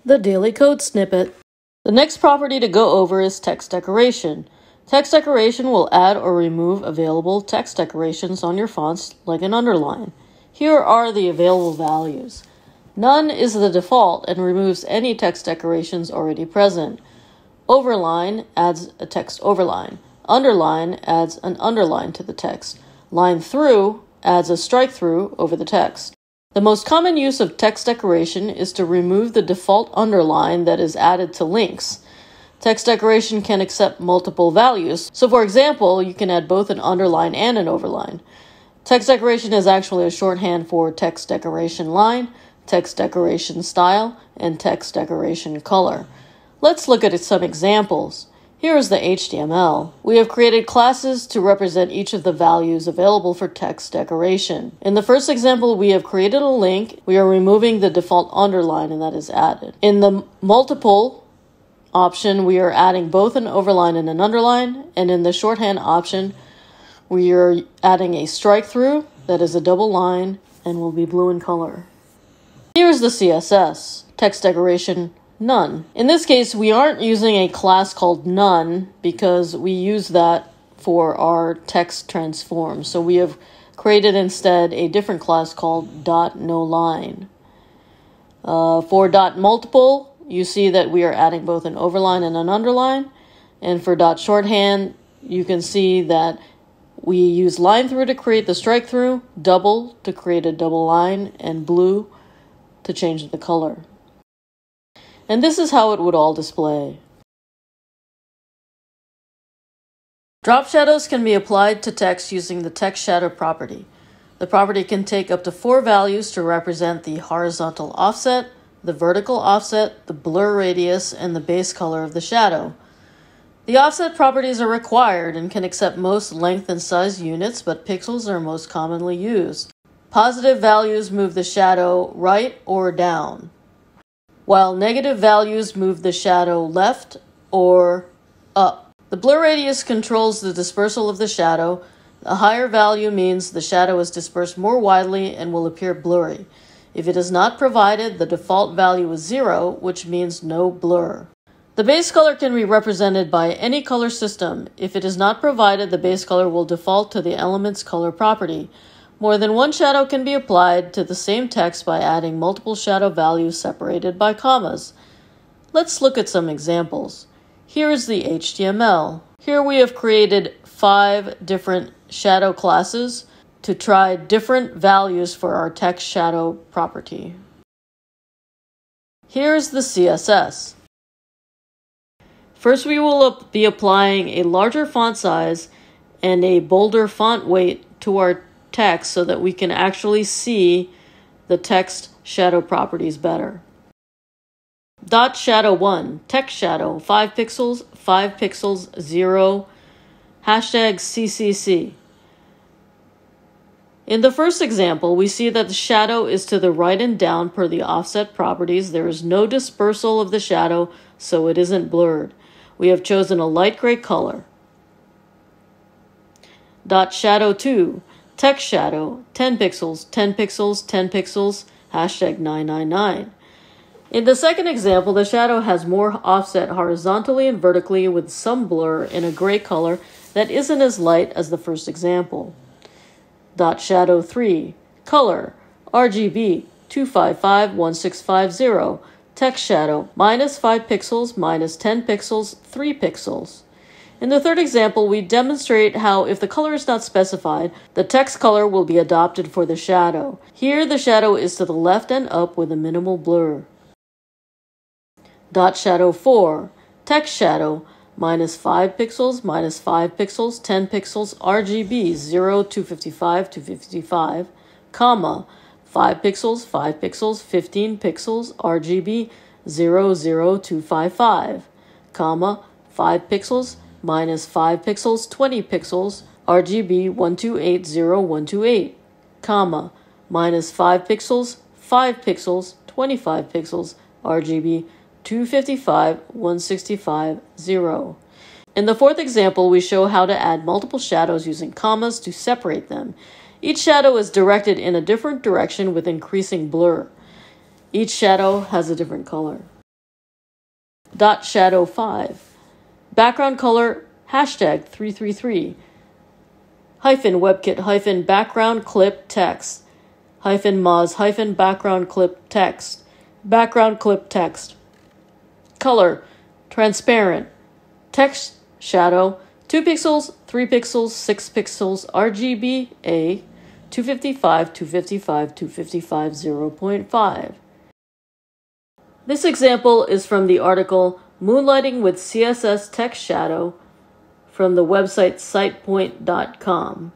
The Daily Code Snippet. The next property to go over is text decoration. Text decoration will add or remove available text decorations on your fonts like an underline. Here are the available values. None is the default and removes any text decorations already present. Overline adds a text overline. Underline adds an underline to the text. Line through adds a strike through over the text. The most common use of text decoration is to remove the default underline that is added to links. Text decoration can accept multiple values, so for example, you can add both an underline and an overline. Text decoration is actually a shorthand for text decoration line, text decoration style, and text decoration color. Let's look at some examples. Here is the HTML. We have created classes to represent each of the values available for text decoration. In the first example, we have created a link. We are removing the default underline and that is added. In the multiple option, we are adding both an overline and an underline. And in the shorthand option, we are adding a strike through that is a double line and will be blue in color. Here's the CSS. Text decoration none. In this case, we aren't using a class called none because we use that for our text transform. So we have created instead a different class called .noline. For .multiple, you see that we are adding both an overline and an underline. And for .shorthand, you can see that we use line through to create the strike through, double to create a double line, and blue to change the color. And this is how it would all display. Drop shadows can be applied to text using the text shadow property. The property can take up to 4 values to represent the horizontal offset, the vertical offset, the blur radius, and the base color of the shadow. The offset properties are required and can accept most length and size units, but pixels are most commonly used. Positive values move the shadow right or down, while negative values move the shadow left or up. The blur radius controls the dispersal of the shadow. A higher value means the shadow is dispersed more widely and will appear blurry. If it is not provided, the default value is 0, which means no blur. The base color can be represented by any color system. If it is not provided, the base color will default to the element's color property. More than one shadow can be applied to the same text by adding multiple shadow values separated by commas. Let's look at some examples. Here is the HTML. Here we have created 5 different shadow classes to try different values for our text shadow property. Here is the CSS. First, we will be applying a larger font size and a bolder font weight to our text so that we can actually see the text shadow properties better. Shadow 1, text shadow, 5 pixels, 0, #CCC. In the first example, we see that the shadow is to the right and down per the offset properties. There is no dispersal of the shadow, so it isn't blurred. We have chosen a light gray color. Shadow 2, text shadow, 10 pixels, 999. In the second example, the shadow has more offset horizontally and vertically with some blur in a gray color that isn't as light as the first example. Shadow 3, color, RGB, 2551650, text shadow, -5 pixels, -10 pixels, 3 pixels. In the third example, we demonstrate how if the color is not specified, the text color will be adopted for the shadow. Here, the shadow is to the left and up with a minimal blur. Shadow 4, text shadow, -5 pixels, -5 pixels, 10 pixels, RGB, 0, 255, 255, comma, 5 pixels, 15 pixels, RGB, 0, 0, 255, comma, 5 pixels, -5 pixels, 20 pixels, RGB 1280128, comma, -5 pixels, 5 pixels, 25 pixels, RGB 255 165 0. In the fourth example, we show how to add multiple shadows using commas to separate them. Each shadow is directed in a different direction with increasing blur. Each shadow has a different color. dot shadow 5. Background color hashtag 333. Hyphen WebKit hyphen background clip text. Hyphen Moz hyphen background clip text. Background clip text. Color transparent. Text shadow 2 pixels, 3 pixels, 6 pixels, RGBA 255, 255, 255, 0.5. This example is from the article Moonlighting with CSS Text Shadow from the website sitepoint.com,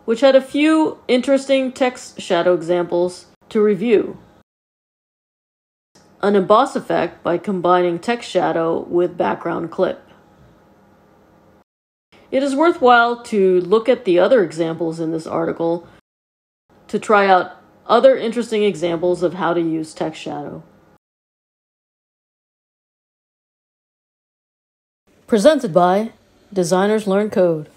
which had a few interesting text shadow examples to review. An emboss effect by combining text shadow with background clip. It is worthwhile to look at the other examples in this article to try out other interesting examples of how to use text shadow. Presented by Designers Learn Code.